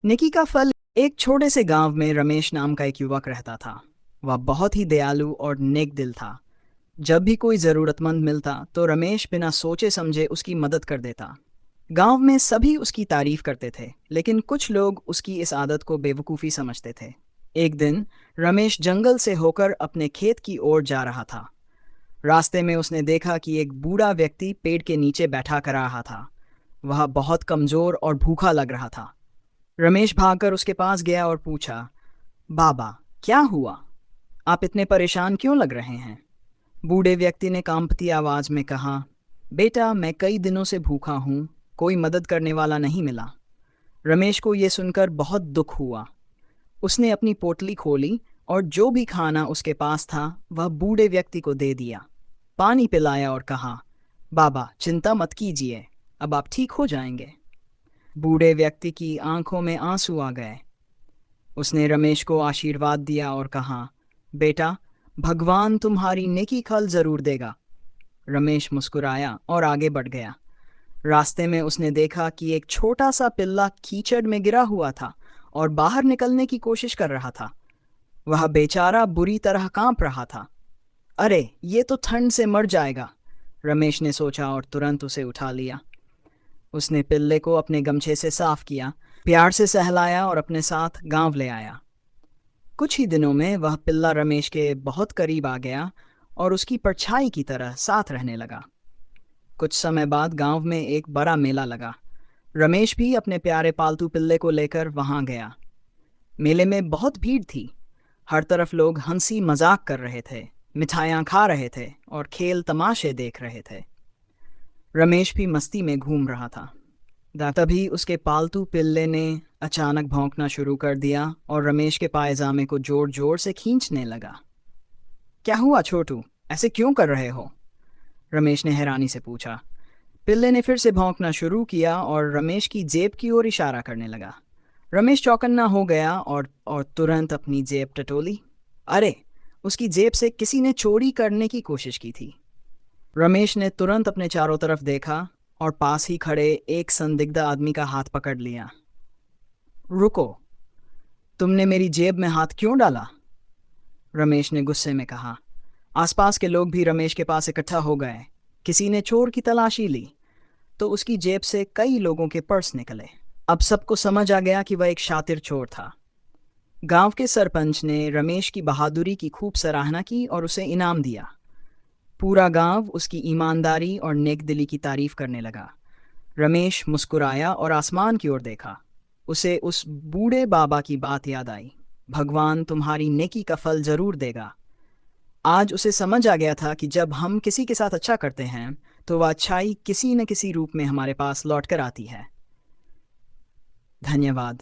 निकी का फल। एक छोटे से गांव में रमेश नाम का एक युवक रहता था। वह बहुत ही दयालु और नेक दिल था। जब भी कोई ज़रूरतमंद मिलता तो रमेश बिना सोचे समझे उसकी मदद कर देता। गांव में सभी उसकी तारीफ करते थे, लेकिन कुछ लोग उसकी इस आदत को बेवकूफ़ी समझते थे। एक दिन रमेश जंगल से होकर अपने खेत की ओर जा रहा था। रास्ते में उसने देखा कि एक बूढ़ा व्यक्ति पेड़ के नीचे बैठा कर रहा था। वह बहुत कमज़ोर और भूखा लग रहा था। रमेश भागकर उसके पास गया और पूछा, बाबा, क्या हुआ? आप इतने परेशान क्यों लग रहे हैं? बूढ़े व्यक्ति ने कांपती आवाज में कहा, बेटा, मैं कई दिनों से भूखा हूँ। कोई मदद करने वाला नहीं मिला। रमेश को यह सुनकर बहुत दुख हुआ। उसने अपनी पोटली खोली और जो भी खाना उसके पास था वह बूढ़े व्यक्ति को दे दिया। पानी पिलाया और कहा, बाबा, चिंता मत कीजिए, अब आप ठीक हो जाएंगे। बूढ़े व्यक्ति की आंखों में आंसू आ गए। उसने रमेश को आशीर्वाद दिया और कहा, बेटा, भगवान तुम्हारी नेकी फल जरूर देगा। रमेश मुस्कुराया और आगे बढ़ गया। रास्ते में उसने देखा कि एक छोटा सा पिल्ला कीचड़ में गिरा हुआ था और बाहर निकलने की कोशिश कर रहा था। वह बेचारा बुरी तरह कांप रहा था। अरे, ये तो ठंड से मर जाएगा, रमेश ने सोचा और तुरंत उसे उठा लिया। उसने पिल्ले को अपने गमछे से साफ किया, प्यार से सहलाया और अपने साथ गांव ले आया। कुछ ही दिनों में वह पिल्ला रमेश के बहुत करीब आ गया और उसकी परछाई की तरह साथ रहने लगा। कुछ समय बाद गांव में एक बड़ा मेला लगा। रमेश भी अपने प्यारे पालतू पिल्ले को लेकर वहां गया। मेले में बहुत भीड़ थी। हर तरफ लोग हंसी मजाक कर रहे थे, मिठाइयाँ खा रहे थे और खेल तमाशे देख रहे थे। रमेश भी मस्ती में घूम रहा था। तभी उसके पालतू पिल्ले ने अचानक भौंकना शुरू कर दिया और रमेश के पायजामे को जोर जोर से खींचने लगा। क्या हुआ छोटू, ऐसे क्यों कर रहे हो? रमेश ने हैरानी से पूछा। पिल्ले ने फिर से भौंकना शुरू किया और रमेश की जेब की ओर इशारा करने लगा। रमेश चौकन्ना हो गया और तुरंत अपनी जेब टटोली। अरे, उसकी जेब से किसी ने चोरी करने की कोशिश की थी। रमेश ने तुरंत अपने चारों तरफ देखा और पास ही खड़े एक संदिग्ध आदमी का हाथ पकड़ लिया। रुको, तुमने मेरी जेब में हाथ क्यों डाला? रमेश ने गुस्से में कहा। आसपास के लोग भी रमेश के पास इकट्ठा हो गए। किसी ने चोर की तलाशी ली तो उसकी जेब से कई लोगों के पर्स निकले। अब सबको समझ आ गया कि वह एक शातिर चोर था। गांव के सरपंच ने रमेश की बहादुरी की खूब सराहना की और उसे इनाम दिया। पूरा गांव उसकी ईमानदारी और नेकदिली की तारीफ करने लगा। रमेश मुस्कुराया और आसमान की ओर देखा। उसे उस बूढ़े बाबा की बात याद आई, भगवान तुम्हारी नेकी का फल जरूर देगा। आज उसे समझ आ गया था कि जब हम किसी के साथ अच्छा करते हैं तो वह अच्छाई किसी न किसी रूप में हमारे पास लौट कर आती है। धन्यवाद।